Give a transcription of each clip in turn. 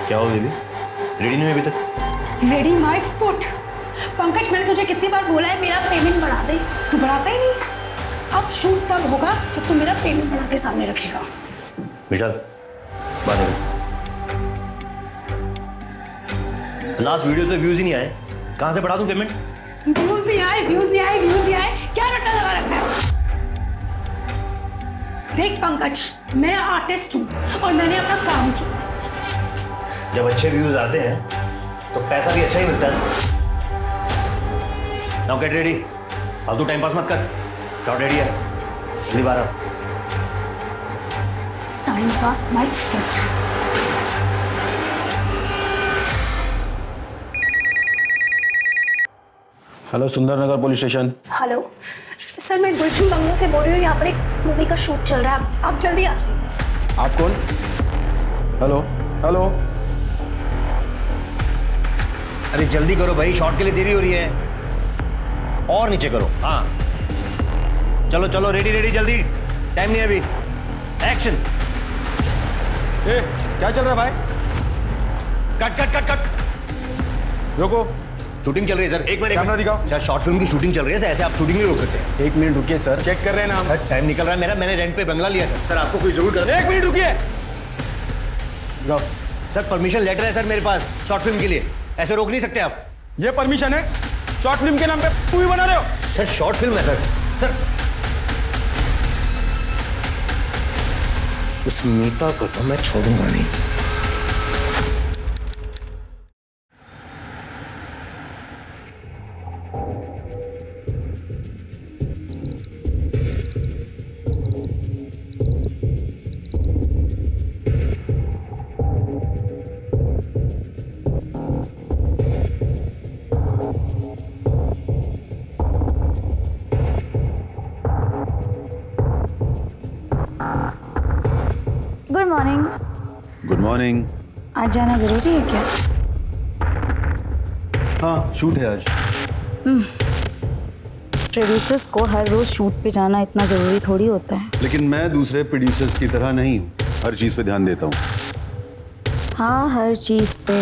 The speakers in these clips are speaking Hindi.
क्या हो बेबी, रेडी नहीं हुई अभी तक? Ready my foot. पंकज, मैंने तुझे कितनी बार बोला है मेरा पेमेंट बढ़ा दे, तू बढ़ाता ही नहीं। अब शूट तब होगा जब तू मेरा पेमेंट बढ़ा के सामने रखेगा। विशाल, बात है। लास्ट वीडियो पे व्यूज ही नहीं आए, कहां से बढ़ा दूं पेमेंट? व्यूज नहीं आए, व्यूज नहीं आए, व्यूज नहीं आए, क्या रट्टा लगा रखा है? देख पंकज, मैं आर्टिस्ट हूँ और मैंने अपना काम किया। जब अच्छे व्यूज आते हैं तो पैसा भी अच्छा ही मिलता है। नाउ गेट रेडी, फालतू टाइम पास मत कर। शॉट रेडी है, जल्दी बाहर आ। Time pass my foot. Hello, Sundarnagar police station. Hello sir, मैं गुलशन बंगलो से बोल रही हूँ। यहाँ पर एक मूवी का शूट चल रहा है, आप जल्दी आ जाइए। आप कौन? Hello hello. अरे जल्दी करो भाई, शॉट के लिए देरी हो रही है। और नीचे करो, हाँ। चलो चलो, रेडी रेडी, जल्दी, टाइम नहीं है अभी। एक्शन। ए, क्या चल रहा है भाई? Cut cut cut cut. रुको, शूटिंग चल रही है सर, एक मिनट। कैमरा दिखाओ। सर शॉर्ट फिल्म की शूटिंग चल रही है सर, ऐसे आप शूटिंग नहीं रोक सकते। 1 मिनट रुकिए सर, चेक कर रहे हैं ना हम। सर टाइम निकल रहा है मेरा, मैंने रेंट पे बंगला लिया सर। सर आपको कोई जरूर कर। 1 मिनट रुकिए। जाओ। सर परमिशन लेटर है सर मेरे पास शॉर्ट फिल्म के लिए, ऐसे रोक नहीं सकते आप। ये परमिशन है? शॉर्ट फिल्म के नाम पे मूवी बना रहे हो? सर शॉर्ट फिल्म है सर। सर इस मीता को तो मैं छोड़ूंगा नहीं। Good morning. Good morning. आज जाना जरूरी है क्या? हाँ, शूट है आज। प्रोड्यूसर्स को हर रोज शूट पे जाना इतना जरूरी थोड़ी होता है। लेकिन मैं दूसरे प्रोड्यूसर्स की तरह नहीं हूँ, हर चीज़ पे ध्यान देता हूँ। हाँ, हर चीज पे,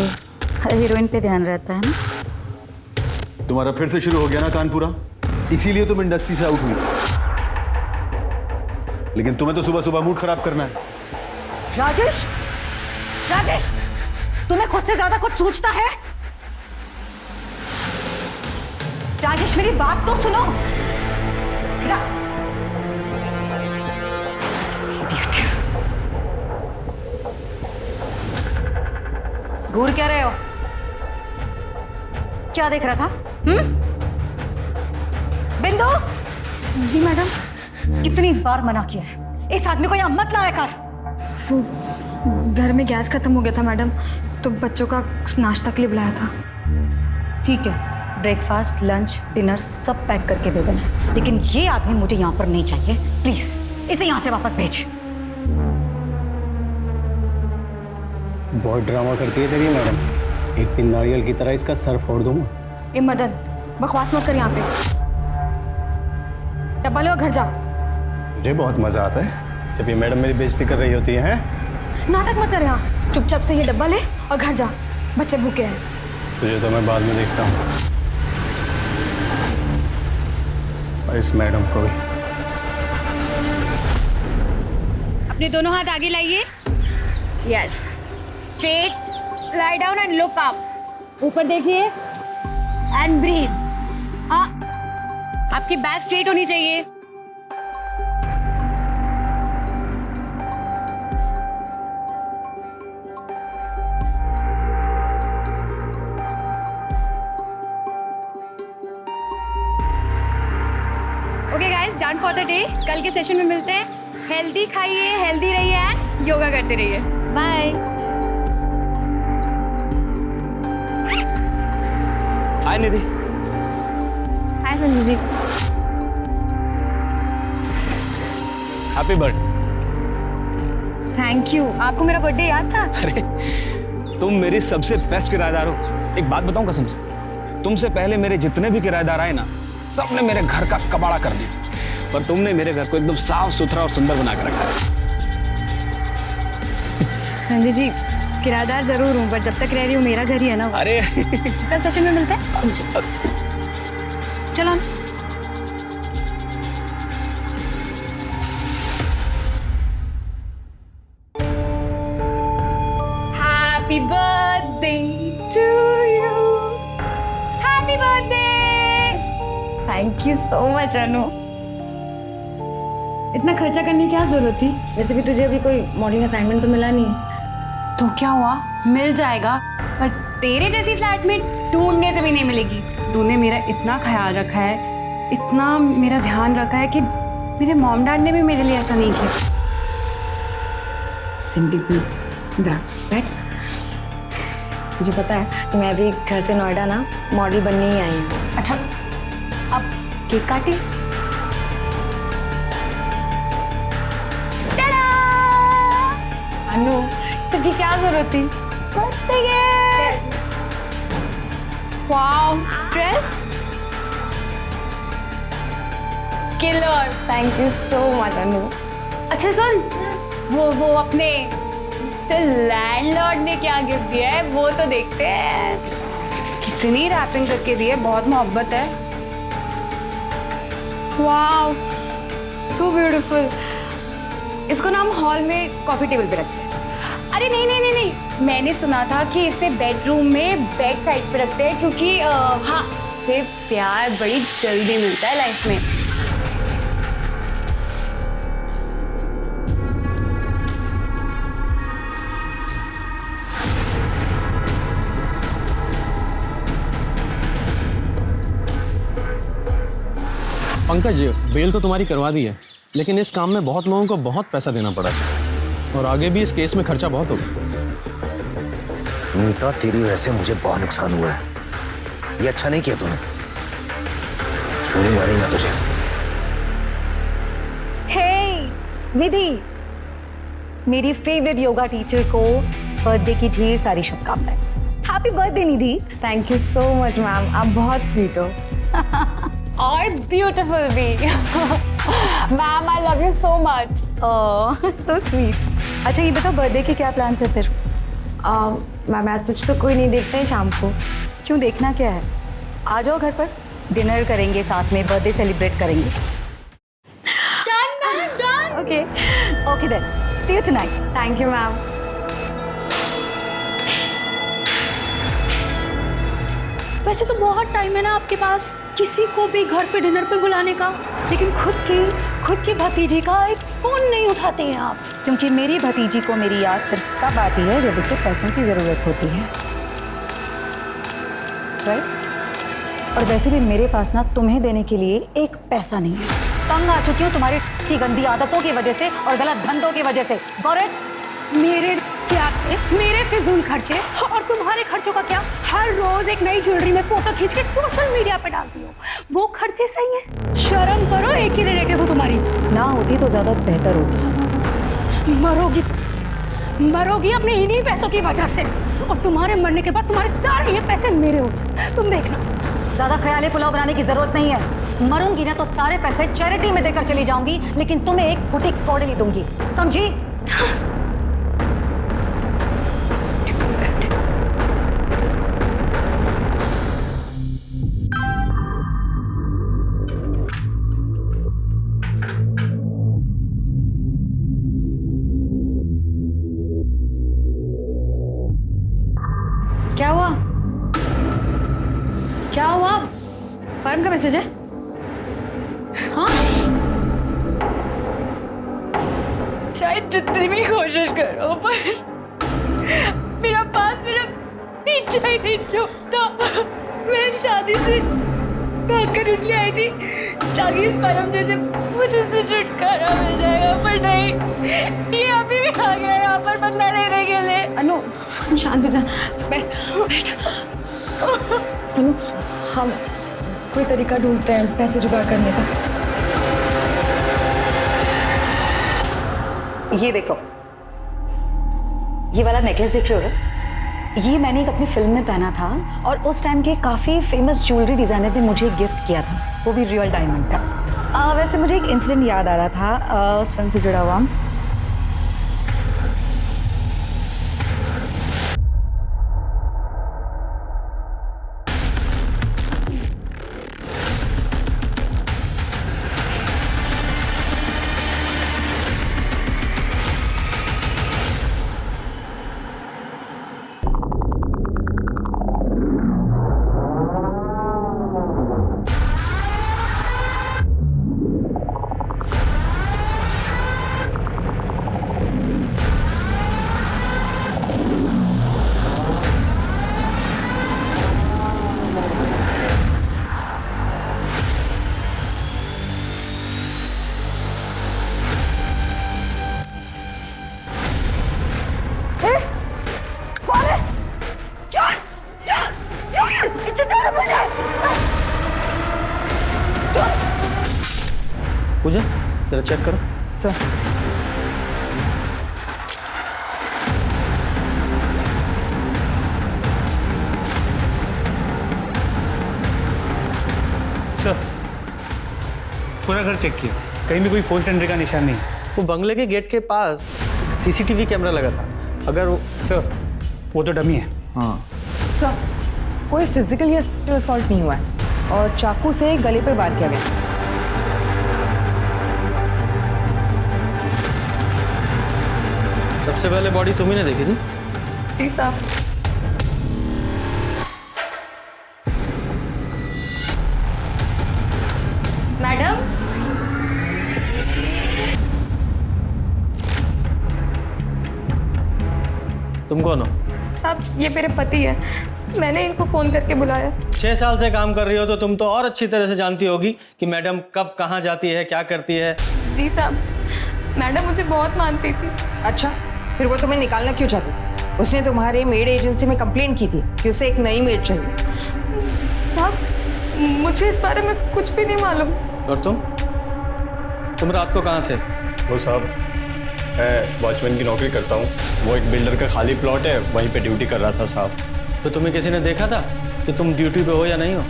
हर हीरोइन पे ध्यान रहता है ना। तुम्हारा फिर से शुरू हो गया ना तानपुरा, इसीलिए तुम इंडस्ट्री से आउट हुई। लेकिन तुम्हें तो सुबह सुबह मूड खराब करना है। राजेश, राजेश, तुम्हें खुद से ज्यादा कुछ सोचता है? राजेश मेरी बात तो सुनो। घूर क्या रहे हो? क्या देख रहा था? बिंदु। जी मैडम। कितनी बार मना किया है, इस आदमी को यहाँ मत लाया कर। वो घर में गैस खत्म हो गया था मैडम, तो बच्चों का नाश्ता के लिए बुलाया था। ठीक है, ब्रेकफास्ट, लंच, डिनर सब पैक करके दे देना, लेकिन ये आदमी मुझे यहाँ पर नहीं चाहिए। प्लीज इसे यहाँ से वापस भेज। बहुत ड्रामा करती है तेरी मैडम, एक दिन नारियल की तरह इसका सर फोड़ दूंगा। ए मदन, बकवास मत कर यहाँ पे। डब्बा लो और घर जा। मुझे बहुत मजा आता है जब ये मैडम मेरी बेइज्जती कर रही होती है। नाटक मत कर यहाँ, चुपचाप से ये डब्बा ले और घर जा, बच्चे भूखे हैं। तुझे तो मैं बाद में देखता हूँ, और इस मैडम को भी। अपने दोनों हाथ आगे लाइए। Yes, straight, lie down and look up. ऊपर देखिए एंड ब्रीथ। हाँ, आपकी बैक स्ट्रेट होनी चाहिए। Okay guys, done for the day. कल के सेशन में मिलते हैं। हेल्दी खाइए, हेल्दी रहिए एंड योगा करते रहिए। Bye. Hi Nidhi. Hi Sanjay ji. Happy birthday. Thank you. आपको मेरा बर्थडे याद था? अरे तुम मेरी सबसे बेस्ट किराएदार हो। एक बात बताऊं कसम से, तुमसे पहले मेरे जितने भी किराएदार आए ना, सबने मेरे घर का कबाड़ा कर दिया, पर तुमने मेरे घर को एकदम साफ सुथरा और सुंदर बना कर रखा है। संजय जी, किराएदार जरूर हूँ, पर जब तक रह रही हूँ मेरा घर ही है ना। अरे कल सेशन में मिलते हैं। चलो। Happy birthday to you, happy birthday. Thank you so much Anu. इतना खर्चा करने की क्या जरूरत थी? वैसे भी तुझे अभी कोई मॉडलिंग असाइनमेंट तो मिला नहीं है। तो क्या हुआ, मिल जाएगा, पर तेरे जैसी फ्लैटमेट ढूंढने से भी नहीं मिलेगी। तूने मेरा इतना ख्याल रखा है, इतना मेरा ध्यान रखा है कि मेरे मॉम डैड ने भी मेरे लिए ऐसा नहीं किया। सिंपली बैठ। मुझे पता है मैं अभी घर से नोएडा ना मॉडल बनने ही आई हूँ। अच्छा, अब केक काटी। अनु, सबकी क्या जरूरत थी? Birthday gift. Wow, dress killer. Thank you so much Anu. अच्छा सुन, वो अपने लैंडलॉर्ड ने क्या गिफ्ट दिया है वो तो देखते हैं। कितनी रैपिंग करके दी है, बहुत मोहब्बत है। Wow, so beautiful. इसको ना हम हॉल में कॉफी टेबल पे रखते हैं। अरे नहीं नहीं नहीं नहीं, मैंने सुना था कि इसे बेडरूम में बेड साइड पे रखते हैं क्योंकि हाँ, इससे प्यार बड़ी जल्दी मिलता है लाइफ में। पंकज, बेल तो तुम्हारी करवा दी है, लेकिन इस काम में बहुत लोगों को बहुत पैसा देना पड़ा और आगे भी इस केस में खर्चा बहुत होगा। नीता, तेरी वजह से मुझे बहुत नुकसान हुआ है। ये अच्छा नहीं किया तूने। छोड़ूंगा नहीं मैं तुझे। हे निधि, मेरी फेवरेट योगा टीचर को बर्थडे की ढेर सारी शुभकामनाएं। Happy birthday Nidhi. Thank you so much ma'am, आप बहुत स्वीट हो और ब्यूटीफुल भी। Ma'am I love you so much. Oh so sweet. अच्छा ये बताओ, बर्थडे के क्या प्लान्स है फिर? मैम आज सच तो कोई नहीं देखते हैं शाम को। क्यों, देखना क्या है? आ जाओ घर पर, डिनर करेंगे साथ में, बर्थडे सेलिब्रेट करेंगे। Okay okay then, see you tonight. Thank you ma'am. वैसे तो बहुत टाइम है ना आपके पास किसी को भी घर पे डिनर पे बुलाने का, लेकिन खुद की भतीजी का एक फोन नहीं उठाते हैं आप। क्योंकि मेरी भतीजी को मेरी याद सिर्फ तब आती है जब उसे पैसों की ज़रूरत होती है, राइट? और वैसे भी मेरे पास ना तुम्हें देने के लिए एक पैसा नहीं है। तंग आ चुकी हूँ तुम्हारी की गंदी आदतों की वजह से और गलत धंधों की वजह से। गौरव, मेरे क्या, मेरे फिजूल खर्चे और तुम्हारे खर्चों का क्या? हर रोज एक नई ज्वेलरी में फोटो खींच के सोशल मीडिया पे डालती हो, वो खर्चे सही है? शर्म करो, एक ही रिलेटिव हो तुम्हारी। ना होती तो ज़्यादा बेहतर होती। मरोगी अपने इन्हीं पैसों की वजह से, और तुम्हारे मरने के बाद तुम्हारे सारे ये पैसे मेरे हो जाए, तुम देखना। ज़्यादा ख्याली पुलाव बनाने की जरूरत नहीं है। मरूंगी ना तो सारे पैसे चैरिटी में देकर चली जाऊंगी, लेकिन तुम्हें एक फुटी कौड़ी नहीं दूंगी, समझी? क्या हुआ? क्या हुआ? परम का मैसेज है? हाँ? चाहे जितनी भी कोशिश करो पर मेरा पीछा ही नहीं छूटता। मैं शादी से भागकर इसलिए आई थी ताकि इस परम जैसे मुझे से छुटकारा मिल जाएगा, पर नहीं, ये अभी भी आ गया यहाँ पर बदला लेने के लिए। अनु शांत हो जा, बैठ। अनु, हम कोई तरीका ढूंढते हैं पैसे जुगाड़ करने का। ये देखो, ये वाला नेकलेस देख रहे हो? ये मैंने एक अपनी फिल्म में पहना था और उस टाइम के काफ़ी फेमस ज्वेलरी डिज़ाइनर ने मुझे गिफ्ट किया था, वो भी रियल डायमंड का। वैसे मुझे एक इंसिडेंट याद आ रहा था उस फिल्म से जुड़ा हुआ। पूजा जरा चेक करो। सर सर पूरा घर चेक किया, कहीं भी कोई फोर्स्ड एंट्री का निशान नहीं। वो बंगले के गेट के पास सीसीटीवी कैमरा लगा था। अगर वो सर वो तो डमी है। हाँ सर कोई फिजिकल या सेक्सुअल असॉल्ट नहीं हुआ है और चाकू से गले पे वार किया गया। सबसे पहले बॉडी तुम्ही ने देखी थी? जी साहब। मैडम, तुम कौन हो? साहब ये मेरे पति है, मैंने इनको फोन करके बुलाया। 6 साल से काम कर रही हो तो तुम तो और अच्छी तरह से जानती होगी कि मैडम कब कहाँ जाती है, क्या करती है। जी साहब, मैडम मुझे बहुत मानती थी। अच्छा, फिर वो तुम्हें निकालना क्यों चाहती थी? उसने तुम्हारे मेड एजेंसी में कंप्लेंट की थी कि उसे एक नई मेड चाहिए। साहब मुझे इस बारे में कुछ भी नहीं मालूम। और तुम रात को कहाँ थे? वो साहब, मैं वॉचमैन की नौकरी करता हूँ। वो एक बिल्डर का खाली प्लॉट है, वहीं पे ड्यूटी कर रहा था साहब। तो तुम्हें किसी ने देखा था कि तुम ड्यूटी पे हो या नहीं हो?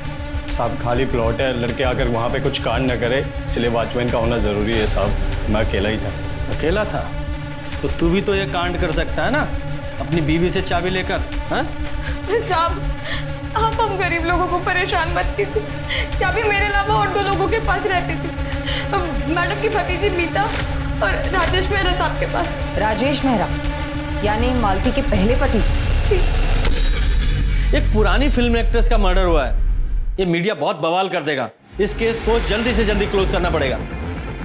साहब खाली प्लॉट है, लड़के आकर वहाँ पे कुछ कांड न करे, इसलिए वॉचमैन का होना ज़रूरी है साहब। मैं अकेला ही था। अकेला था? तो तू भी तो ये कांड कर सकता है ना, अपनी बीवी से चाबी लेकर। हाँ साहब, आप हम गरीब लोगों को परेशान मत कीजिए। चाबी मेरे अलावा और 2 लोगों के पास रहती थी, मैडम की भतीजी मीता और राजेश मेहरा साहब के पास। राजेश मेहरा यानी मालती के पहले पति? जी। एक पुरानी फिल्म एक्ट्रेस का मर्डर हुआ है, ये मीडिया बहुत बवाल कर देगा। इस केस को जल्दी से जल्दी क्लोज करना पड़ेगा।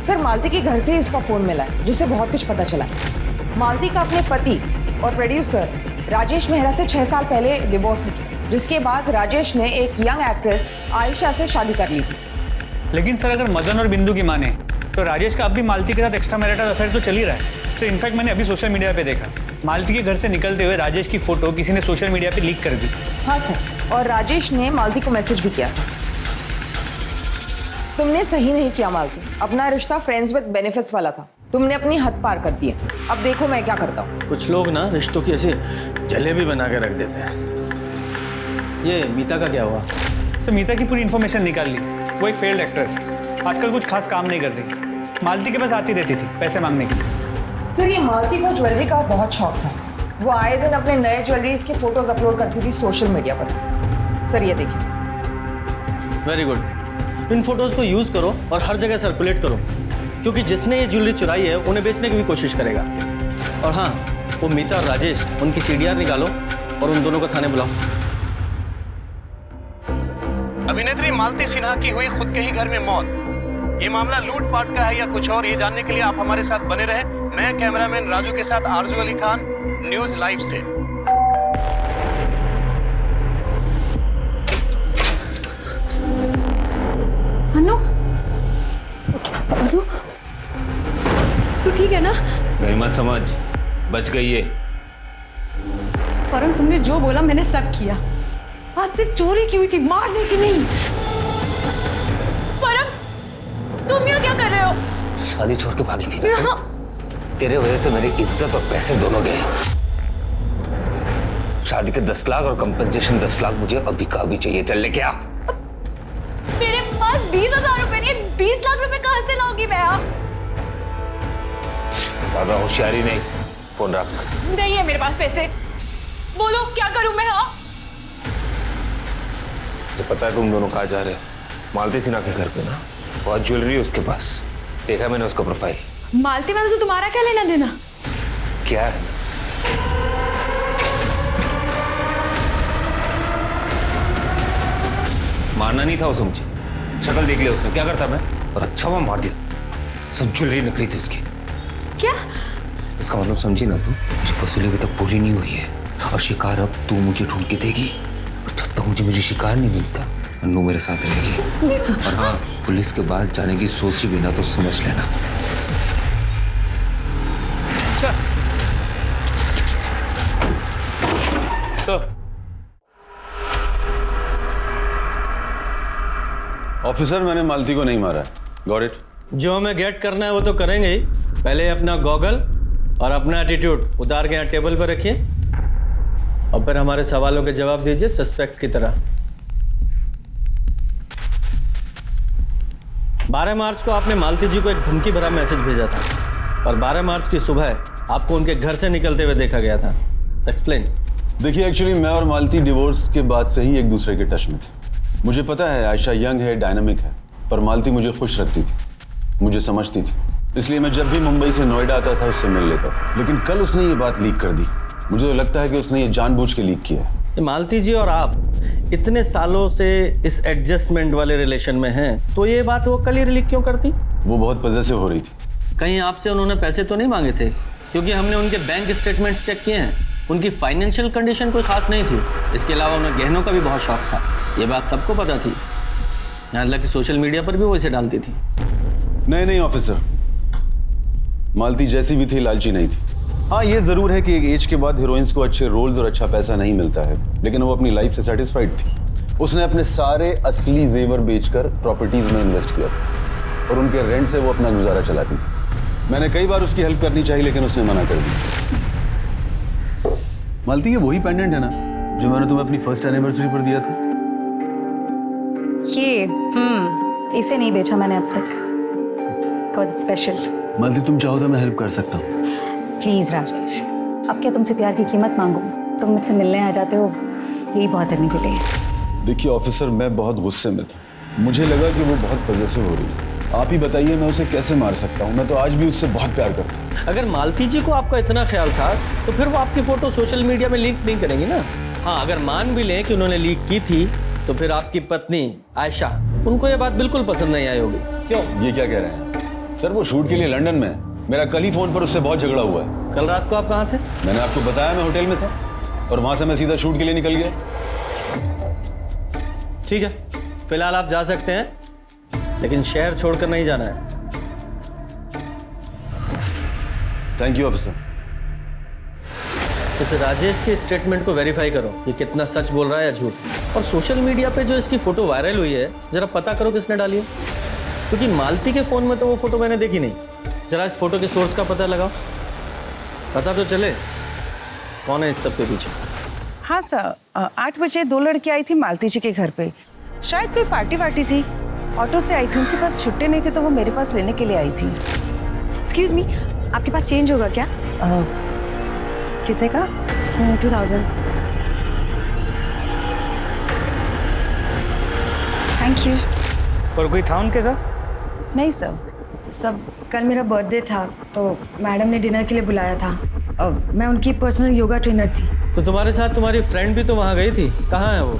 सर मालती के घर से ही उसका फोन मिला है, जिससे बहुत कुछ पता चला है। मालती का अपने पति और प्रोड्यूसर राजेश मेहरा से 6 साल पहले डिवोर्स हुआ, जिसके बाद राजेश ने एक यंग एक्ट्रेस आयशा से शादी कर ली थी। लेकिन सर अगर मदन और बिंदु की माने तो राजेश का अब भी मालती के साथ एक्स्ट्रा मैरिटल अफेयर तो चल ही रहा है। सर इनफैक्ट मैंने अभी सोशल मीडिया पे देखा, मालती के घर से निकलते हुए राजेश की फोटो किसी ने सोशल मीडिया पे लीक कर दी। हाँ सर, और राजेश ने मालती को मैसेज भी किया था। तुमने सही नहीं किया मालती, अपना रिश्ता फ्रेंड्स विद बेनिफिट्स वाला था, तुमने अपनी हद पार कर दी है। अब देखो मैं क्या करता हूँ। कुछ लोग ना रिश्तों की ऐसी जलेबी बना के रख देते हैं। ये मीता का क्या हुआ? सर मीता की पूरी इन्फॉर्मेशन निकाल ली, वो एक फेल्ड एक्ट्रेस है, आजकल कुछ खास काम नहीं कर रही, मालती के पास आती रहती थी पैसे मांगने के लिए। सर ये मालती को ज्वेलरी का बहुत शौक था, वो आए दिन अपने नए ज्वेलरीज के फोटोज अपलोड करती थी सोशल मीडिया पर। सर ये देखिए। वेरी गुड, इन फोटोज को यूज करो और हर जगह सर्कुलेट करो, क्योंकि जिसने ये ज्वेलरी चुराई है उन्हें बेचने की भी कोशिश करेगा। और हाँ, वो मीता और राजेश, उनकी CDR निकालो और उन दोनों को थाने बुलाओ। अभिनेत्री मालती सिन्हा की हुई खुद के ही घर में मौत। ये मामला लूटपाट का है या कुछ और, ये जानने के लिए आप हमारे साथ बने रहे। मैं कैमरामैन राजू के साथ आरजू अली खान, न्यूज लाइव से। अनु, अनु, तू ठीक है ना? गई मत समझ, बच गई है। परम तुमने जो बोला मैंने सब किया। आज सिर्फ चोरी की हुई थी, मारने की नहीं। परम तुम यहाँ क्या कर रहे हो? शादी छोड़ के भागी थी ना? तेरे वजह से मेरी इज्जत और पैसे दोनों गए। शादी के 10 लाख और कंपनसेशन 10 लाख मुझे अभी का अभी चाहिए। चल ले क्या? मेरे पास 20,000 रुपए नहीं, 20 लाख रुपए कहाँ से लाऊंगी मैं? आप ज्यादा होशियारी नहीं, फोन रख। नहीं है मेरे पास पैसे, बोलो क्या करूं मैं? हाँ तो पता है तुम दोनों कहाँ जा रहे हो? मालती सिन्हा के घर पे ना, बहुत ज्वेलरी है उसके पास, देखा मैंने उसका प्रोफाइल। मालती मैम से तुम्हारा क्या लेना देना? क्या है? मारना नहीं था उसे मुझे, शक्ल देख लिया उसने, क्या करता मैं? और अच्छा मैं मार दिया। सब ज्वेलरी निकली थी उसकी। क्या इसका मतलब समझी ना तू, मेरी वसूली अभी तक पूरी नहीं हुई है और शिकार अब तू मुझे ढूंढ के देगी। और जब तक मुझे शिकार नहीं मिलता अन्नू मेरे साथ रहेगी। और हाँ, पुलिस के पास जाने की सोची भी ना तो समझ लेना। सर ऑफिसर, मैंने मालती को नहीं मारा है। Got it? जो हमें गेट करना है वो तो करेंगे ही। पहले अपना गॉगल और अपना एटीट्यूड उतार के यहाँ टेबल पर रखिए और फिर हमारे सवालों के जवाब दीजिए सस्पेक्ट की तरह। 12 मार्च को आपने मालती जी को एक धमकी भरा मैसेज भेजा था और 12 मार्च की सुबह आपको उनके घर से निकलते हुए देखा गया था। एक्सप्लेन। देखिए, एक्चुअली मैं और मालती डिवोर्स के बाद से ही एक दूसरे के टच में थे। मुझे पता है आयशा यंग है, डायनामिक है, पर मालती मुझे खुश रखती थी, मुझे समझती थी, इसलिए मैं जब भी मुंबई से नोएडा आता था उससे मिल लेता था। लेकिन कल उसने ये बात लीक कर दी। मुझे तो लगता है कि उसने ये जानबूझ के लीक किया है। मालती जी और आप इतने सालों से इस एडजस्टमेंट वाले रिलेशन में हैं, तो ये बात वो कल ही लीक क्यों करती? वो बहुत पजेसिव हो रही थी। कहीं आपसे उन्होंने पैसे तो नहीं मांगे थे? क्योंकि हमने उनके बैंक स्टेटमेंट्स चेक किए हैं, उनकी फाइनेंशियल कंडीशन कोई खास नहीं थी। इसके अलावा उन्हें गहनों का भी बहुत शौक था, ये बात सबको पता थी। यहाँ तक कि सोशल मीडिया पर भी वो इसे डालती थी। नहीं ऑफिसर, मालती जैसी भी थी लालची नहीं थी। हाँ, ये जरूर है कि एक एज के बाद हीरोइंस को अच्छे रोल्स और अच्छा पैसा नहीं मिलता है, लेकिन वो अपनी लाइफ से सेटिस्फाइड थी। उसने अपने सारे असली जेवर बेचकर प्रॉपर्टीज में इन्वेस्ट किया था और उनके रेंट से वो अपना गुजारा चलाती थी। मैंने कई बार उसकी हेल्प करनी चाहिए, लेकिन उसने मना कर दी। मालती, ये वही पेंडेंट है ना जो मैंने तुम्हें अपनी फर्स्ट एनिवर्सरी पर दिया था? ये इसे नहीं बेचा मैंने अब तक। Got it special. मालती, तुम चाहो तो मैं हेल्प कर सकता हूँ। प्लीज राजेश, अब क्या तुमसे प्यार की कीमत मांगू? तुम मुझसे मिलने आ जाते हो, यही बहुत है मेरे लिए। देखिए ऑफिसर, मैं बहुत गुस्से में था। मुझे लगा कि वो बहुत पजेसिव हो रही है। आप ही बताइए मैं उसे कैसे मार सकता हूँ? मैं तो आज भी उससे बहुत प्यार करता हूँ। अगर मालती जी को आपका इतना ख्याल था तो फिर वो आपकी फोटो सोशल मीडिया में लीक नहीं करेंगी ना। हाँ, अगर मान भी लें कि उन्होंने लीक की थी तो फिर आपकी पत्नी आयशा, उनको ये बात बिल्कुल पसंद नहीं आई होगी। क्यों? ये क्या कह रहे हैं सर? वो शूट के लिए लंदन में है। मेरा कल ही फोन पर उससे बहुत झगड़ा हुआ है। कल रात को आप कहाँ थे? मैंने आपको बताया, मैं होटल में था और वहां से मैं सीधा शूट के लिए निकल गया। ठीक है, फिलहाल आप जा सकते हैं, लेकिन शहर छोड़कर नहीं जाना है। Thank you officer. इस राजेश के स्टेटमेंट को वेरीफाई करो, ये कितना सच बोल रहा है या झूठ। और सोशल मीडिया पे जो इसकी फोटो वायरल हुई है, जरा पता करो किसने डाली है, क्योंकि मालती के फोन में तो वो फोटो मैंने देखी नहीं। जरा इस फोटो के सोर्स का पता लगाओ, पता तो चले कौन है इस सब के पीछे। हाँ सर, 8 बजे 2 लड़की आई थी मालती जी के घर पे। शायद कोई पार्टी वार्टी थी, ऑटो से आई थी। उनके पास छुट्टे नहीं थे तो वो मेरे पास लेने के लिए आई थी। एक्सक्यूज मी, आपके पास चेंज होगा क्या? कितने का? 2000। Thank you. और कोई था उनके साथ? नहीं सर। सब कल मेरा बर्थडे था तो मैडम ने डिनर के लिए बुलाया था। मैं उनकी पर्सनल योगा ट्रेनर थी। तो तुम्हारे साथ तुम्हारी फ्रेंड भी तो वहाँ गई थी, कहाँ है वो?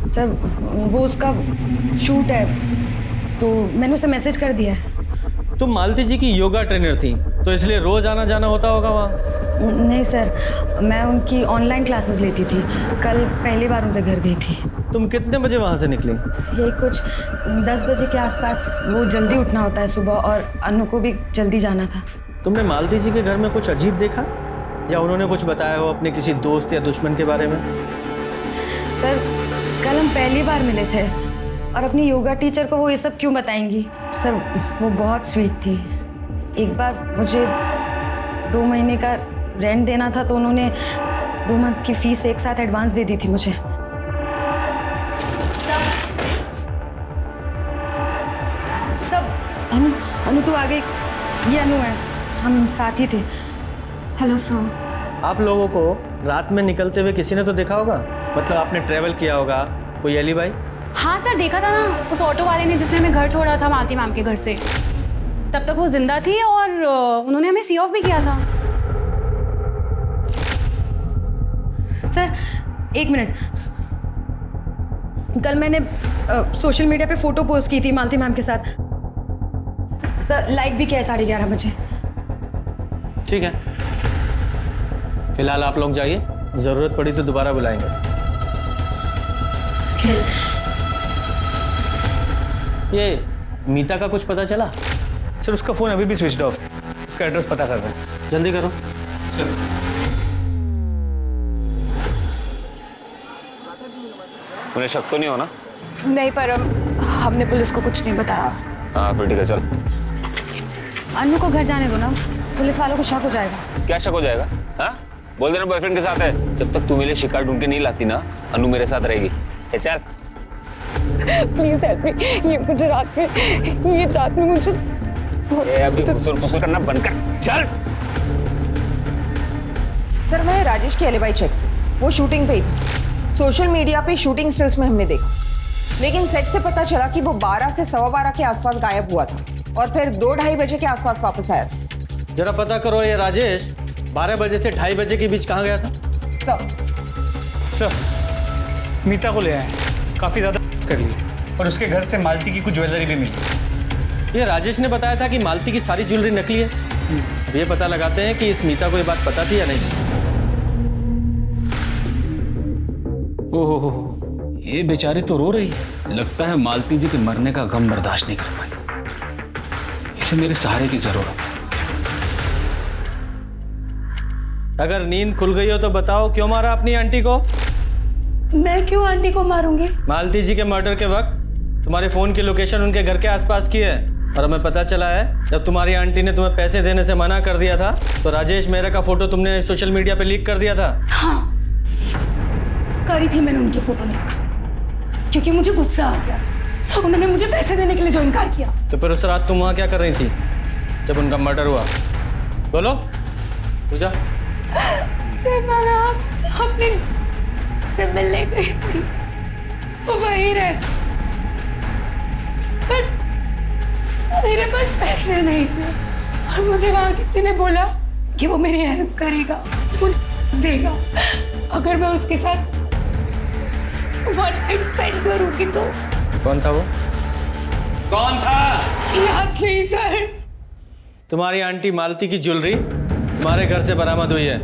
सर, वो उसका शूट है तो मैंने उसे मैसेज कर दिया है। तुम मालती जी की योगा ट्रेनर थी तो इसलिए रोज आना जाना होता होगा वहाँ? नहीं सर, मैं उनकी ऑनलाइन क्लासेस लेती थी। कल पहली बार उनके घर गई थी। तुम कितने बजे वहाँ से निकली? यही कुछ 10 बजे के आसपास। वो जल्दी उठना होता है सुबह और अनु को भी जल्दी जाना था। तुमने मालती जी के घर में कुछ अजीब देखा या उन्होंने कुछ बताया हो अपने किसी दोस्त या दुश्मन के बारे में? सर, कल हम पहली बार मिले थे और अपनी योगा टीचर को वो ये सब क्यों बताएंगी? सर, वो बहुत स्वीट थी। एक बार मुझे 2 महीने का रेंट देना था तो उन्होंने 2 मंथ की फीस एक साथ एडवांस दे दी थी मुझे। सब अनु तू आ गई। ये अनु है, हम साथ ही थे। Hello sir. आप लोगों को रात में निकलते हुए किसी ने तो देखा होगा, मतलब आपने ट्रेवल किया होगा, कोई एलिबाई? हाँ सर, देखा था ना उस ऑटो वाले ने जिसने हमें घर छोड़ा था मालती मैम के घर से। तब तक वो जिंदा थी और उन्होंने हमें सी ऑफ भी किया था। Sir, 1 minute. कल मैंने सोशल मीडिया पे फोटो पोस्ट की थी मालती मैम के साथ। सर, लाइक भी किया है 11:30 बजे। ठीक है, फिलहाल आप लोग जाइए, जरूरत पड़ी तो दोबारा बुलाएंगे। ये मीता का कुछ पता चला? सर उसका फ़ोन अभी भी स्विच ऑफ, उसका एड्रेस पता कर रहे हैं। जल्दी करो। उन्हें शक तो नहीं होना? नहीं, पर हमने पुलिस को कुछ नहीं बताया। हाँ फिर ठीक है, चल। अनु को घर जाने दो ना, पुलिस वालों को शक हो जाएगा। क्या शक हो जाएगा? हाँ, बोल देना बॉयफ्रेंड के साथ है। जब तक तू मेरे लिए शिकार ढूंढ के नहीं लाती ना, अनु मेरे साथ रहेगी। ए, चल। प्लीज हेल्प मी, ये मुझे रात में मुझे अभी गुस्सा करना बंद कर, चल। सर, मैंने राजेश की एलिबाई चेक की, वो शूटिंग पे ही था। सोशल मीडिया पे शूटिंग स्टिल्स में हमने देखा, लेकिन सेट से पता चला कि वो 12 से 12:15 के आसपास गायब हुआ था और फिर 2-2:30 बजे के आसपास वापस आया था। जरा पता करो ये राजेश 12 बजे से 2:30 बजे के बीच कहाँ गया था? सर मीता को ले आए, काफ़ी ज़्यादा कर ली और उसके घर से मालती की कुछ ज्वेलरी भी मिली। ये राजेश ने बताया था कि मालती की सारी ज्वेलरी नकली है। अब ये पता लगाते हैं कि इस मीता को ये बात पता थी या नहीं। ओहो, ये बेचारी तो रो रही है। लगता है मालती जी के मरने का गम बर्दाश्त नहीं कर पाई। इसे मेरे सहारे की जरूरत है। अगर नींद खुल गई हो तो बताओ, क्यों मारा अपनी आंटी को? मैं क्यों आंटी को मारूंगी? मालती जी के मर्डर के वक्त तुम्हारे फोन की लोकेशन उनके घर के आसपास की है और हमें पता चला है जब तुम्हारी आंटी ने तुम्हें पैसे देने से मना कर दिया था तो राजेश मेहरा का फोटो तुमने सोशल मीडिया पे लीक कर दिया था। हाँ, करी थी मैंने उनकी फोटो लीक, क्योंकि मुझे गुस्सा आ गया। उन्होंने मुझे पैसे देने के लिए जो इनकार किया। तो फिर उस रात तुम वहाँ क्या कर रही थी जब उनका मर्डर हुआ? बोलो पूजा। सर, मैं अपने से मिलने गई थी, वो वहीं रहती, पर मेरे पास पैसे नहीं थे और मुझे वहाँ किसी ने बोला कि वो मेरी हेल्प करेगा, मुझे देगा अगर मैं उसके साथ वन नाइट स्पेंड करूँगी तो। कौन था वो? कौन था? याद नहीं सर। तुम्हारी आंटी मालती की ज्वेलरी तुम्हारे घर से बरामद हुई है,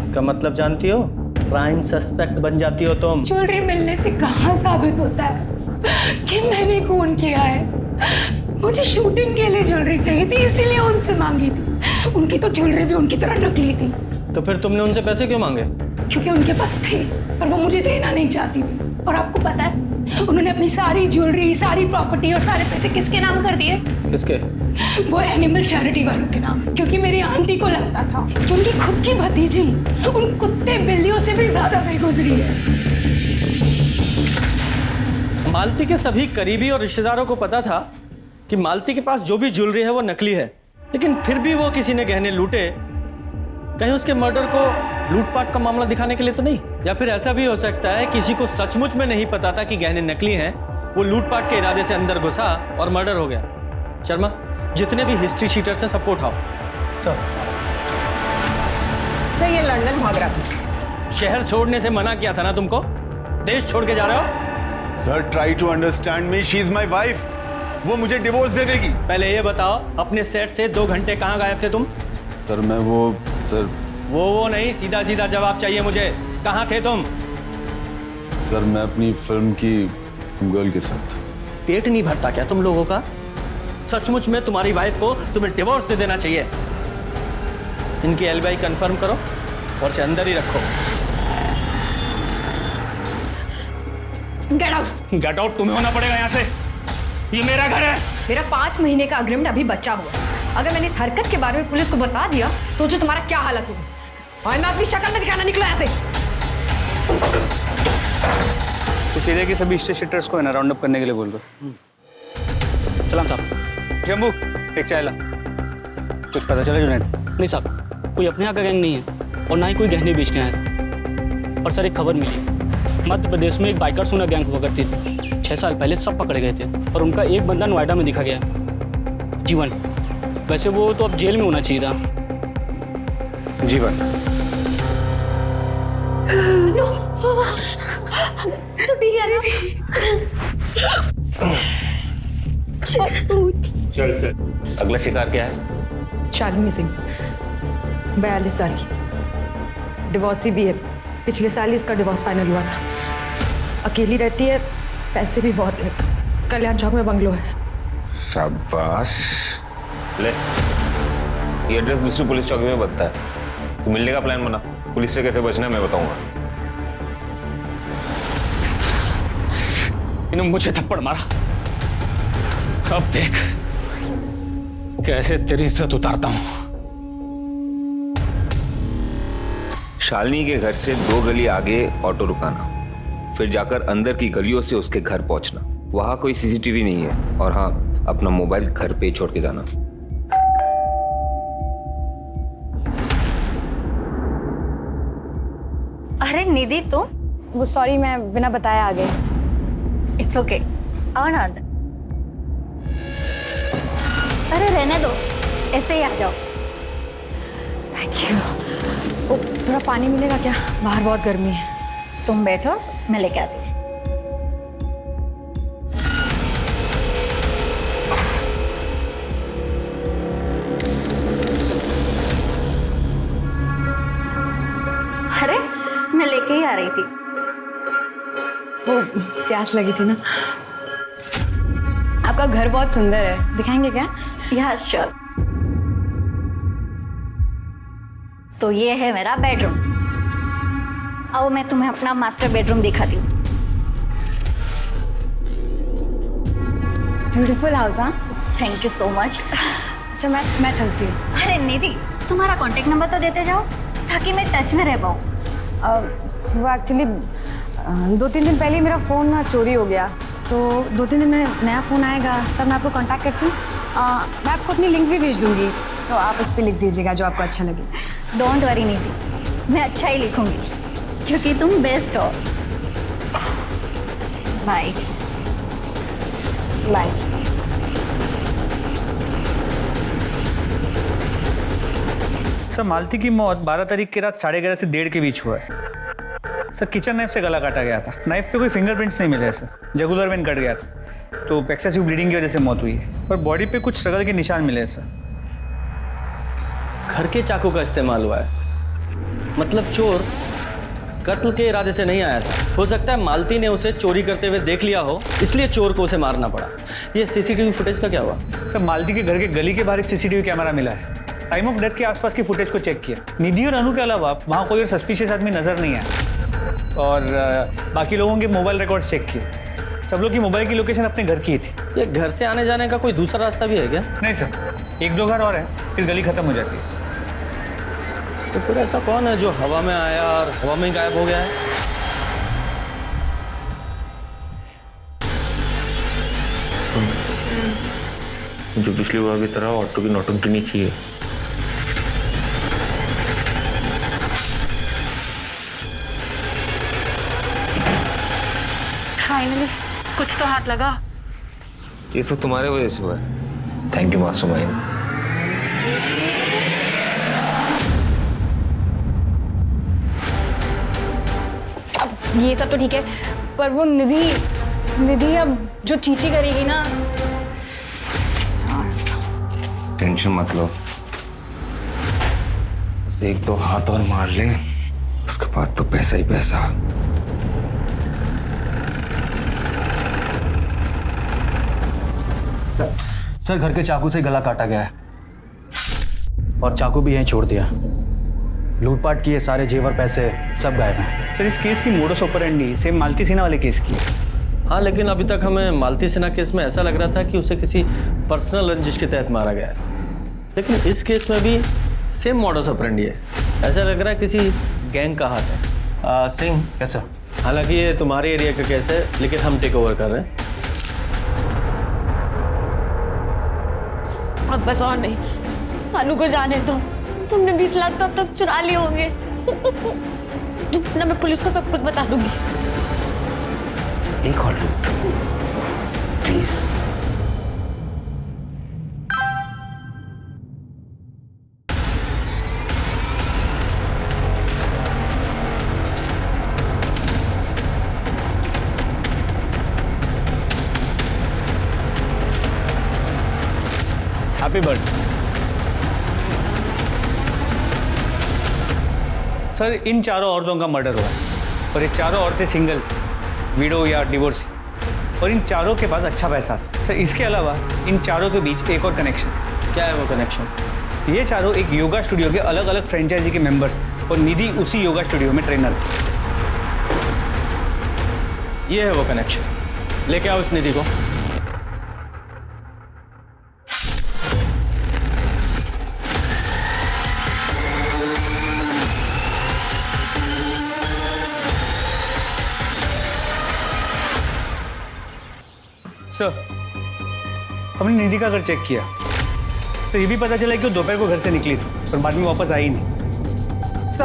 इसका मतलब जानती हो? क्राइम सस्पेक्ट बन जाती हो तुम। ज्वेलरी मिलने से कहाँ साबित होता है कि मैंने खून किया है? मुझे शूटिंग के लिए ज्वेलरी चाहिए थी, इसीलिए उनसे मांगी थी। उनकी तो ज्वेलरी भी उनकी तरह नकली थी। तो फिर तुमने उनसे पैसे क्यों मांगे? क्योंकि उनके पास थे पर वो मुझे देना नहीं चाहती थी। और आपको पता है उन्होंने अपनी सारी ज्वेलरी, सारी प्रॉपर्टी और सारे पैसे किसके नाम कर दिए? किसके? वो एनिमल चैरिटी वालों के नाम। क्योंकि मेरी आंटी को लगता था कि उनकी खुद की भतीजी उन कुत्ते बिल्लियों से भी ज्यादा बेगुजरी है। मालती के सभी करीबी और रिश्तेदारों को पता था कि मालती के पास जो भी ज्वेलरी है वो नकली है, लेकिन फिर भी वो किसी ने गहने लूटे। कहीं उसके मर्डर को लूटपाट का मामला दिखाने के लिए तो नहीं? या फिर ऐसा भी हो सकता है किसी को सचमुच में नहीं पता था कि गहने नकली हैं, वो लूटपाट के इरादे से अंदर घुसा और मर्डर हो गया। शर्मा, जितने भी हिस्ट्री शीटर्स हैं सबको उठाओ। सर, ये लंदन भाग रहा था। शहर छोड़ने से मना किया था ना तुमको? देश छोड़ के जा रहे हो? Sir, try to understand me, she is my wife. वो मुझे डिवोर्स दे देगी। पहले ये बताओ, अपने सेट से 2 घंटे कहाँ गायब थे तुम? सर मैं सर वो नहीं, सीधा सीधा जवाब चाहिए मुझे। कहाँ थे तुम? सर मैं अपनी फिल्म की गर्ल के साथ। पेट नहीं भरता क्या तुम लोगों का? सचमुच में तुम्हारी वाइफ को तुम्हें डिवोर्स दे देना चाहिए। इनकी एलिबाई कंफर्म करो और इसे अंदर ही रखो। Get out. गेट आउट तुम्हें होना पड़ेगा यहाँ से। ये मेरा घर है। मेरा 5 महीने का अग्रीमेंट अभी बचा हुआ है। अगर मैंने इस हरकत के बारे में पुलिस को बता दिया, सोचो तुम्हारा क्या हालत होगी। और मैं अपनी शक्ल में दिखाना निकला ऐसे। तो सीधे की सभी स्टेशनर्स को है ना राउंड अप करने के लिए बोल दो। सलाम साहब। जम्बू, एक चाय ला। कुछ पता चला जुनैद? नहीं साहब, कोई अपने यहाँ का गैंग नहीं है और ना ही कोई गहने बेचने आया था। और सर एक खबर मिली, मध्य प्रदेश में एक बाइकर सोना गैंग हुआ करती थी। 6 साल पहले सब पकड़े गए थे और उनका एक बंदा नोएडा में दिखा गया, जीवन। वैसे वो तो अब जेल में होना चाहिए था। जीवन तो ठीक है। चल चल। अगला शिकार क्या है? शालिनी सिंह। 42 साल की, डिवोर्सी भी है। पिछले साल ही इसका डिवोर्स फाइनल हुआ था। अकेली रहती है, पैसे भी बहुत है। कल्याण चौक में बंगलो है। शाबाश। ले, ये एड्रेस दूसरी पुलिस चौकी में बनता है। तो मिलने का प्लान बना। पुलिस से कैसे बचना है मैं बताऊंगा। इन्होंने मुझे थप्पड़ मारा, अब देख कैसे तेरी इज्जत उतारता हूं। शालिनी के घर से 2 गली आगे ऑटो रुकाना, फिर जाकर अंदर की गलियों से उसके घर पहुंचना। वहां कोई सीसीटीवी नहीं है। और हाँ, अपना मोबाइल घर पे ही छोड़ के जाना। अरे निधि तुम? वो सॉरी, मैं बिना बताए आ गई। इट्स ओके, आओ ना अंदर। अरे रहने दो, ऐसे ही आ जाओ। Thank you. ओ, थोड़ा पानी मिलेगा क्या? बाहर बहुत गर्मी है। तुम बैठो, मैं लेके आती हूँ। अरे मैं लेके ही आ रही थी। वो प्यास लगी थी ना। आपका घर बहुत सुंदर है, दिखाएंगे क्या? या श्योर। तो ये है मेरा बेडरूम। आओ मैं तुम्हें अपना मास्टर बेडरूम दिखाती हूँ। Beautiful house. हाँ, थैंक यू सो मच। अच्छा, मैं चलती हूँ। अरे निधि, तुम्हारा कांटेक्ट नंबर तो देते जाओ ताकि मैं टच में रह पाऊँ। वो एक्चुअली 2-3 दिन पहले मेरा फ़ोन ना चोरी हो गया, तो 2-3 दिन में नया फ़ोन आएगा, तब मैं आपको कांटेक्ट करती हूँ। मैं आपको अपनी लिंक भी भेज दूँगी, तो आप उस पर लिख दीजिएगा जो आपको अच्छा लगे। डोंट वरी निधि, मैं अच्छा ही लिखूंगी क्योंकि तुम बेस्ट हो। Bye bye. सर, मालती की मौत 12 तारीख की रात 11:30 से 1:30 के बीच हुआ है। सर, किचन नाइफ से गला काटा गया था। नाइफ पे कोई फिंगरप्रिंट्स नहीं मिले सर। जुगुलर वेन कट गया था, तो एक्सेसिव ब्लीडिंग की वजह से मौत हुई है। और बॉडी पे कुछ स्ट्रगल के निशान मिले सर। घर के चाकू का इस्तेमाल हुआ है, मतलब चोर कत्ल के इरादे से नहीं आया था। हो सकता है मालती ने उसे चोरी करते हुए देख लिया हो, इसलिए चोर को उसे मारना पड़ा। ये सीसीटीवी फुटेज का क्या हुआ? सर, मालती के घर के गली के बाहर एक सीसीटीवी कैमरा मिला है। टाइम ऑफ डेथ के आसपास की फुटेज को चेक किया। निधि और अनु के अलावा वहाँ कोई और सस्पिशियस आदमी नजर नहीं आया। और बाकी लोगों के मोबाइल रिकॉर्ड्स चेक किए। सब लोग की मोबाइल की लोकेशन अपने घर की थी। ये घर से आने जाने का कोई दूसरा रास्ता भी है क्या? नहीं सर, 1-2 घर और है, फिर गली खत्म हो जाती है। तो फिर ऐसा कौन है जो हवा में आया और हवा में ही गायब हो गया है? जो पिछली बार की तरह ऑटो की नौटंकी नहीं चाहिए। फाइनली कुछ तो हाथ लगा। ये सब तुम्हारे वजह से हुआ है। Thank you mastermind. ये सब तो ठीक है, पर वो निधि अब जो चीची करेगी ना। टेंशन मत लो, बस 1-2 हाथ और मार ले, उसके बाद तो पैसा ही पैसा। सर, घर के चाकू से गला काटा गया है और चाकू भी यहीं छोड़ दिया। लूटपाट किए सारे जेवर पैसे सब गायब हैं। सर, इस केस की मोडस ऑपरेंडी सेम मालती सिन्हा वाले केस की है। हाँ, लेकिन अभी तक हमें मालती सिन्हा केस में ऐसा लग रहा था कि उसे किसी पर्सनल रंजिश के तहत मारा गया है, लेकिन इस केस में भी सेम मॉडस ऑपरेंडी है। ऐसा लग रहा है किसी गैंग का हाथ है। सिंह, कैसा? हालांकि ये तुम्हारे एरिया का केस है, लेकिन हम टेक ओवर कर रहे हैं। अब बस और नहीं, अनु को जाने दो। तुमने 20 लाख तो अब तक चुरा लिए होंगे ना। मैं पुलिस को सब कुछ बता दूंगी। एक और लूट प्लीज। Happy birthday. सर इन चारों औरतों का मर्डर हुआ और ये चारों औरतें सिंगल थी, विडो या डिवोर्सी, और इन चारों के पास अच्छा पैसा था। सर इसके अलावा इन चारों के बीच एक और कनेक्शन। क्या है वो कनेक्शन? ये चारों एक योगा स्टूडियो के अलग अलग फ्रेंचाइजी के मेंबर्स थे और निधि उसी योगा स्टूडियो में ट्रेनर थी। ये है वो कनेक्शन। लेके आओ इस निधि को। सर हमने निधि का घर चेक किया तो ये भी पता चला कि वो दोपहर को घर से निकली थी और बाद में वापस आई नहीं। सर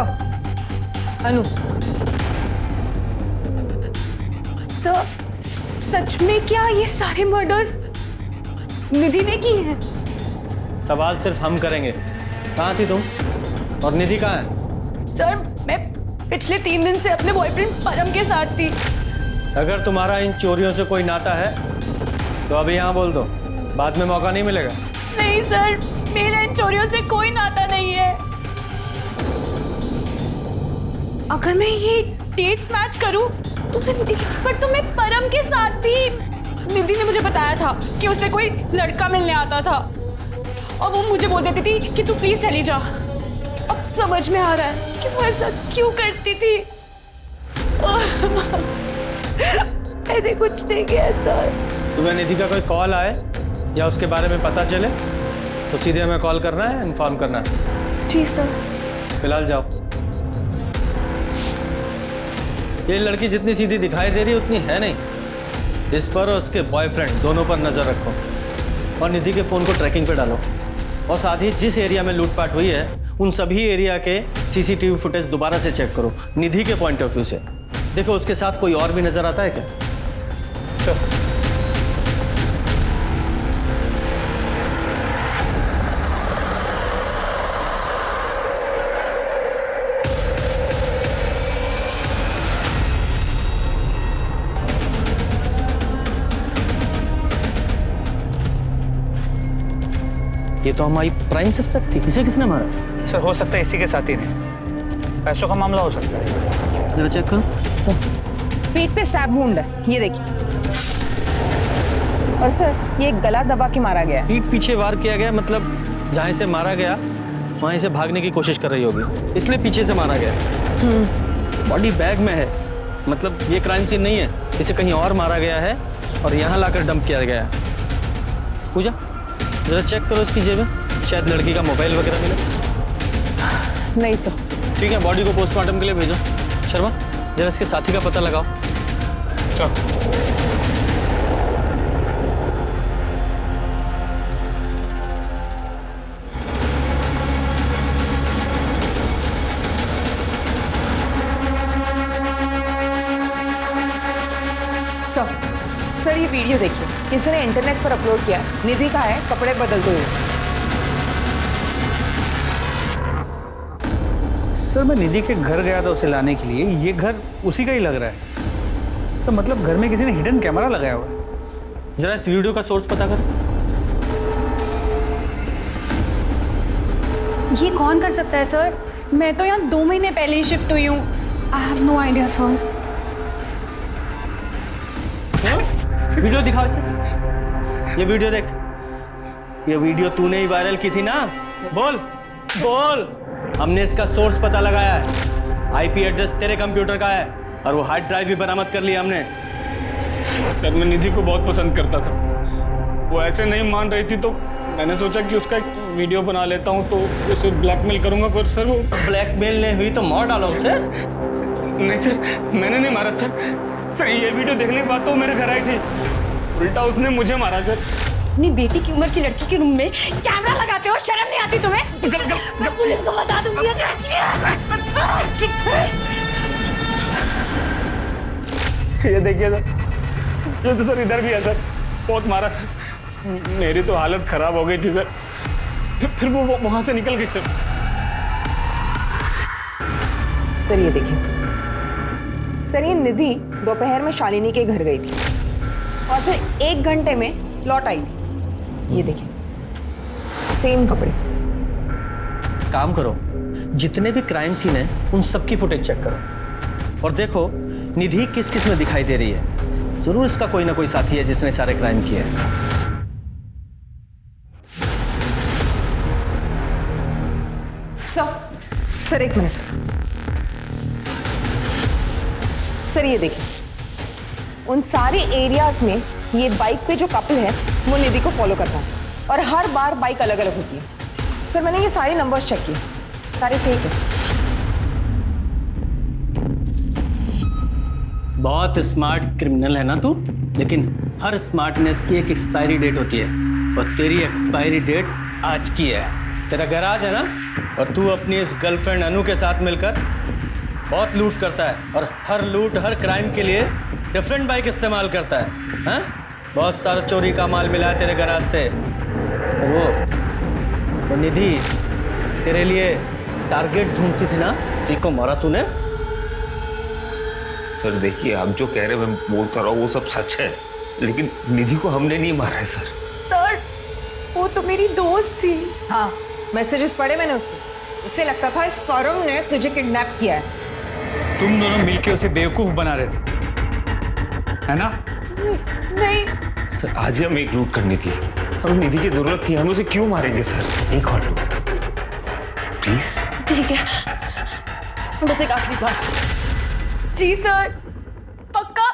अनु, सर सच में क्या ये सारे मर्डर्स निधि ने की हैं? सवाल सिर्फ हम करेंगे। कहाँ थी तुम और निधि कहाँ है? सर मैं पिछले 3 दिन से अपने बॉयफ्रेंड परम के साथ थी। अगर तुम्हारा इन चोरियों से कोई नाता है तो अभी यहाँ बोल दो, बाद में मौका नहीं मिलेगा। नहीं सर, मेरा इन चोरियों से कोई नाता नहीं है। अगर मैं ये डेट्स मैच करूं तो इन डेट्स पर तो मैं परम के साथ थी। निधि ने मुझे बताया था कि उसे कोई लड़का मिलने आता था और वो मुझे बोल देती थी कि तू प्लीज चली जा। अब समझ में आ रहा है कि वो ऐसा क्यों करती थी। मैंने कुछ नहीं किया सर। तुम्हें निधि का कोई कॉल आए या उसके बारे में पता चले तो सीधे हमें कॉल करना है, इन्फॉर्म करना है। जी सर। फिलहाल जाओ। ये लड़की जितनी सीधी दिखाई दे रही है उतनी है नहीं। इस पर और उसके बॉयफ्रेंड दोनों पर नजर रखो और निधि के फोन को ट्रैकिंग पे डालो और साथ ही जिस एरिया में लूटपाट हुई है उन सभी एरिया के सीसीटीवी फुटेज दोबारा से चेक करो निधि के पॉइंट ऑफ व्यू से। देखो उसके साथ कोई और भी नजर आता है क्या? सर ये तो हमारी प्राइम सस्पेक्ट थी। इसे किसने मारा? सर हो सकता है इसी के साथ ही नहीं, पैसों का मामला हो सकता है। जरा चेक करो। सर पेट पे स्टैब वुंड है, ये देखिए। और सर ये गला दबा के मारा गया है। पीठ पीछे वार किया गया, मतलब जहाँ से मारा गया वहीं से भागने की कोशिश कर रही होगी, इसलिए पीछे से मारा गया। बॉडी बैग में है, मतलब ये क्राइम सीन नहीं है, इसे कहीं और मारा गया है और यहाँ लाकर डंप किया गया है। पूजा जरा चेक करो उसकी जेब में, शायद लड़की का मोबाइल वगैरह मिले। नहीं सर। ठीक है, बॉडी को पोस्टमार्टम के लिए भेजो। शर्मा जरा इसके साथी का पता लगाओ। चलो सर ये वीडियो देखिए, किसी ने इंटरनेट पर अपलोड किया। निधि का है कपड़े बदलते हुए। सर मैं निधि के घर गया था उसे लाने के लिए, ये घर उसी का ही लग रहा है। सर मतलब घर में किसी ने हिडन कैमरा लगाया हुआ है। जरा इस वीडियो का सोर्स पता कर। ये कौन कर सकता है सर? मैं तो यहाँ 2 महीने पहले ही शिफ्ट हुई हूँ। I have no idea sir. Video दिखाओ इसे। ये वीडियो देख, ये वीडियो तूने ही वायरल की थी ना? बोल बोल। हमने इसका सोर्स पता लगाया है, आईपी एड्रेस तेरे कंप्यूटर का है और वो हार्ड ड्राइव भी बरामद कर लिया हमने। सर मैं निधि को बहुत पसंद करता था, वो ऐसे नहीं मान रही थी तो मैंने सोचा कि उसका एक वीडियो बना लेता हूँ तो उसे ब्लैकमेल करूँगा। पर सर वो ब्लैकमेल नहीं हुई तो मार डालो उसे। नहीं सर, मैंने नहीं मारा सर। सर ये वीडियो देखने के बाद तो मेरे घर आई थी, उल्टा उसने मुझे मारा सर। अपनी बेटी की उम्र की लड़की के रूम में कैमरा लगाते हो, शर्म नहीं आती तुम्हें? मैं पुलिस को बता दूंगी। ये देखिए सर, ये तो सर इधर भी है सर, बहुत मारा सर। मेरी तो हालत खराब हो गई थी सर, फिर वो वहां से निकल गई सर। सर ये देखिए, सर ये निधि दोपहर में शालिनी के घर गई थी और फिर 1 घंटे में लौट आई थी। ये देखिए सेम कपड़े। काम करो, जितने भी क्राइम सीन हैं उन सबकी फुटेज चेक करो और देखो निधि किस किस में दिखाई दे रही है। जरूर इसका कोई ना कोई साथी है जिसने सारे क्राइम किए हैं। सर एक मिनट। सर ये देखिए, उन सारे एरियाज में ये बाइक पे जो कपल है वो निधि को फॉलो करता है और हर बार बाइक अलग अलग होती है। सर मैंने ये सारे नंबर्स चेक किए, सारे फेक है। बहुत स्मार्ट क्रिमिनल है ना तू, लेकिन हर स्मार्टनेस की एक एक्सपायरी डेट होती है और तेरी एक्सपायरी डेट आज की है। तेरा गैराज है ना, और तू अपनी इस गर्लफ्रेंड अनु के साथ मिलकर बहुत लूट करता है और हर लूट हर क्राइम के लिए डिफरेंट बाइक इस्तेमाल करता है। हाँ? बहुत सारा चोरी का माल मिला है तेरे गैराज से। वो निधि तेरे लिए टारगेट ढूंढती थी ना, जिसको मारा तूने। सर देखिए, आप जो कह रहे हैं मैं बोलता रहा हूँ वो सब सच है, लेकिन निधि को हमने नहीं मारा है सर। सर वो तो मेरी दोस्त थी। हाँ, मैसेजेस पढ़े मैंने उसके। उसे लगता था इस फॉर्म ने तुझे किडनैप किया है। तुम दोनों मिलके उसे बेवकूफ बना रहे थे, है ना? नहीं सर, आज ही हमें एक लूट करनी थी, हमें निधि की जरूरत थी, हम उसे क्यों मारेंगे सर? एक और लूट प्लीज। ठीक है, बस एक आखिरी बात। जी सर, पक्का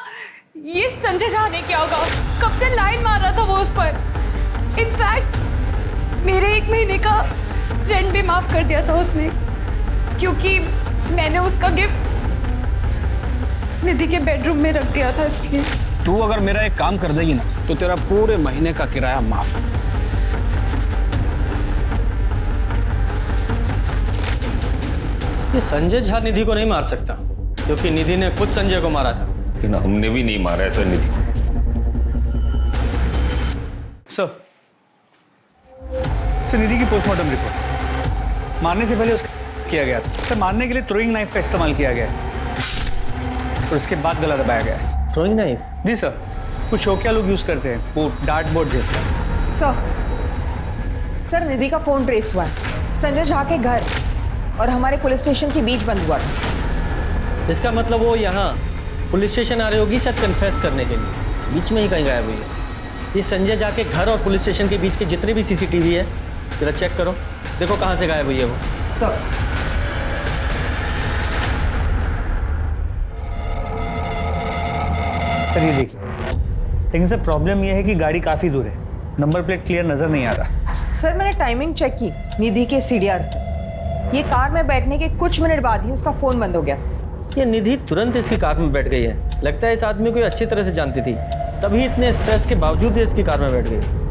ये संजय झा ने क्या होगा? कब से लाइन मार रहा था वो उस पर। इनफैक्ट मेरे 1 महीने का रेंट भी माफ कर दिया था उसने, क्योंकि मैंने उसका गिफ्ट निधि के बेडरूम में रख दिया था इसलिए। तू अगर मेरा एक काम कर देगी ना तो तेरा पूरे महीने का किराया माफ। ये संजय झा निधि को नहीं मार सकता, क्योंकि निधि ने खुद संजय को मारा था। लेकिन हमने भी नहीं मारा है सर निधि को। सर निधि की पोस्टमार्टम रिपोर्ट मारने से पहले उसका किया गया था। सर मारने के लिए थ्रोइंग नाइफ का इस्तेमाल किया गया है और उसके बाद गला दबाया गया है। Throwing knife? जी सर, कुछ शौकिया लोग यूज करते हैं, वो डार्ट बोर्ड जैसा। सर निधि का फोन ट्रेस हुआ है संजय झा के घर और हमारे पुलिस स्टेशन के बीच बंद हुआ था। इसका मतलब वो यहाँ पुलिस स्टेशन आ रही होगी शायद कन्फेस करने के लिए, बीच में ही कहीं गायब हुई है। ये संजय झा के घर और पुलिस स्टेशन के बीच के जितने भी सीसीटीवी है जरा चेक करो, देखो कहाँ से गायब हुई है वो। सर ये देखिए, लेकिन सर प्रॉब्लम ये है कि गाड़ी काफ़ी दूर है, नंबर प्लेट क्लियर नज़र नहीं आ रहा। सर मैंने टाइमिंग चेक की निधि के सीडीआर से, ये कार में बैठने के कुछ मिनट बाद ही उसका फ़ोन बंद हो गया। ये निधि तुरंत इसकी कार में बैठ गई है, लगता है इस आदमी को अच्छी तरह से जानती थी, तभी इतने स्ट्रेस के बावजूद ये इसकी कार में बैठ गई।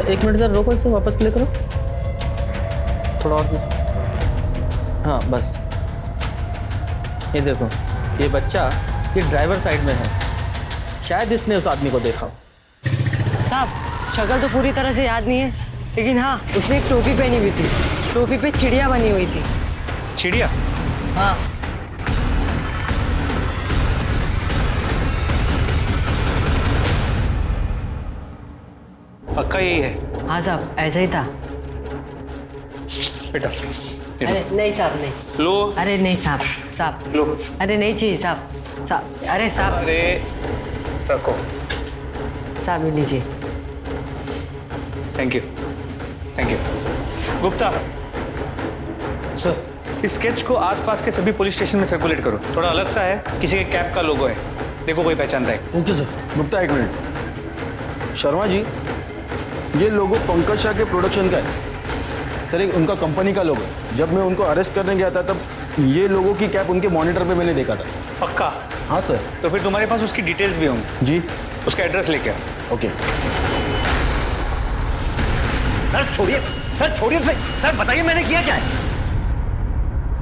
1 मिनट सर रोको, इसे वापस प्ले करो थोड़ा और। हाँ बस, ये देखो ये बच्चा ये ड्राइवर साइड में है, शायद इसने उस आदमी को देखा। साहब शक्ल तो पूरी तरह से याद नहीं है, लेकिन हाँ उसने एक टोपी पहनी हुई थी, टोपी पे चिड़िया बनी हुई थी। चिड़िया? हाँ। पक्का यही है? हाँ साहब ऐसा ही था। बेटा अरे नहीं साहब नहीं। लो। अरे नहीं साहब लो। अरे नहीं चाहिए साहब। अरे साहब। अरे रखो साहब, ये लीजिए। Thank you. गुप्ता सर, इस स्केच को आसपास के सभी पुलिस स्टेशन में सर्कुलेट करो। थोड़ा अलग सा है, किसी के कैप का लोगो है, देखो कोई पहचानता है। Okay sir. Gupta 1 minute. Sharma ji, ये लोगो पंकज शाह के प्रोडक्शन का है सर, एक उनका कंपनी का लोगो है। जब मैं उनको अरेस्ट करने गया था तब ये लोगों की कैप उनके मॉनिटर पे मैंने देखा था। पक्का? हाँ सर। तो फिर तुम्हारे पास उसकी डिटेल्स भी होंगी? जी। उसका एड्रेस लेके आओ। ओके। सर छोड़िए सर बताइए मैंने किया क्या है?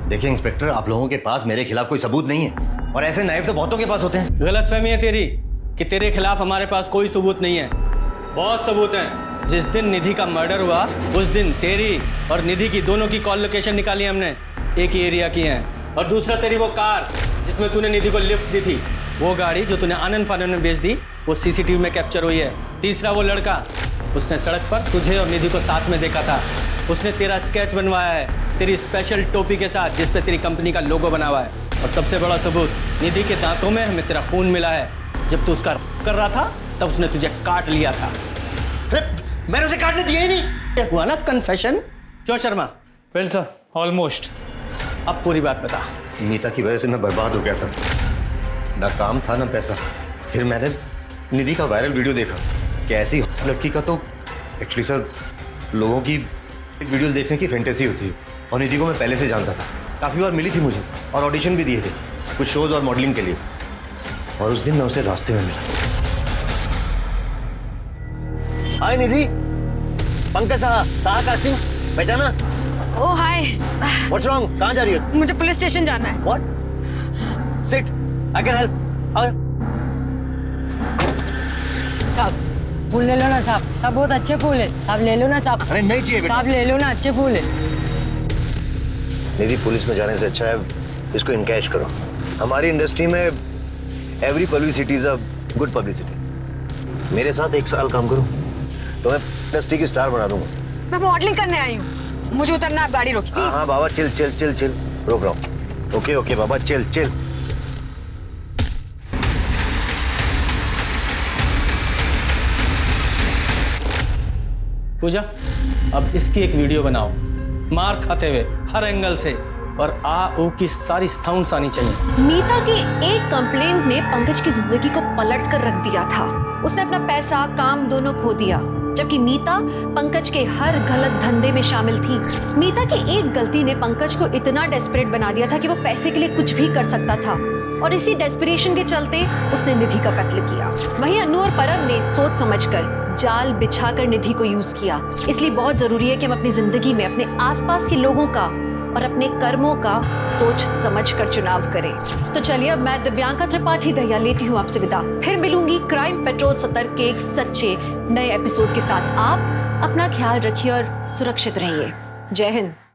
देखिए इंस्पेक्टर, आप लोगों के पास मेरे खिलाफ कोई सबूत नहीं है और ऐसे नाइफ तो बहुतों के पास होते हैं। गलतफहमी है तेरी कि तेरे खिलाफ हमारे पास कोई सबूत नहीं है। बहुत सबूत हैं। जिस दिन निधि का मर्डर हुआ उस दिन तेरी और निधि की दोनों की कॉल लोकेशन निकाली हमने, एक ही एरिया की हैं। और दूसरा तेरी वो कार जिसमें तूने निधि को लिफ्ट दी थी, वो गाड़ी जो तूने आनंद फानन में बेच दी, वो सीसीटीवी में कैप्चर हुई है। तीसरा वो लड़का, उसने सड़क पर तुझे और निधि को साथ में देखा था। उसने तेरा स्केच बनवाया है तेरी स्पेशल टोपी के साथ जिस पे तेरी कंपनी का लोगो बना हुआ है। और सबसे बड़ा सबूत, निधि के दांतों में हमें तेरा खून मिला है। जब तू उसका कर रहा था तब उसने तुझे काट लिया था। मैंने उसे काटने दिया ही नहीं। हुआ ना कन्फेशन? क्यों शर्मा? Well sir, almost. अब पूरी बात बता। मीता की वजह से मैं बर्बाद हो गया था, ना काम था ना पैसा। फिर मैंने निधि का वायरल वीडियो देखा कि ऐसी लड़की का तो एक्चुअली सर लोगों की वीडियोस देखने की फैंटेसी होती है, और निधि को मैं पहले से जानता था। काफ़ी बार मिली थी मुझे और ऑडिशन भी दिए थे कुछ शोज और मॉडलिंग के लिए, और उस दिन मैं उसे रास्ते में मिला। हाय निधि, पंकज साहा कास्टिंग, पहचाना? Oh hi. What's wrong? कहाँ जा रही है? मुझे पुलिस स्टेशन जाना है। What? Sit, I can help. साहब फूल ले लो ना साहब, साहब बहुत अच्छे फूल है साहब, ले लो ना साहब। अरे नहीं चाहिए बेटा। साहब ले लो ना, अच्छे फूल है। निधि, पुलिस में जाने से अच्छा है इसको इनकैश करो। हमारी इंडस्ट्री में every publicity is a good publicity. मेरे साथ 1 साल काम करो तो मैं इंडस्ट्री की स्टार बना दूंगा। मैं मॉडलिंग करने आई हूँ, मुझे उतरना, आप गाड़ी रोकी। हाँ बाबा, चिल चिल चिल चिल, रोक रहा हूँ। ओके ओके बाबा, चिल चिल। पूजा, अब इसकी एक वीडियो बनाओ, मार खाते हुए हर एंगल से, और आ ओ की सारी साउंड्स आनी चाहिए। मीता की एक कंप्लेंट ने पंकज की जिंदगी को पलट कर रख दिया था। उसने अपना पैसा, काम दोनों खो दिया, जबकि मीता पंकज के हर गलत धंधे में शामिल थी। मीता की एक गलती ने पंकज को इतना डेस्परेट बना दिया था कि वो पैसे के लिए कुछ भी कर सकता था, और इसी डेस्परेशन के चलते उसने निधि का कत्ल किया। वहीं अनु और परम ने सोच समझकर जाल बिछाकर निधि को यूज किया। इसलिए बहुत जरूरी है कि हम अपनी जिंदगी में अपने आसपास के लोगों का और अपने कर्मों का सोच समझ कर चुनाव करें। तो चलिए, अब मैं दिव्यांका त्रिपाठी दहिया लेती हूँ आपसे विदा। फिर मिलूंगी क्राइम पेट्रोल सतर्क के एक सच्चे नए एपिसोड के साथ। आप अपना ख्याल रखिए और सुरक्षित रहिए। जय हिंद।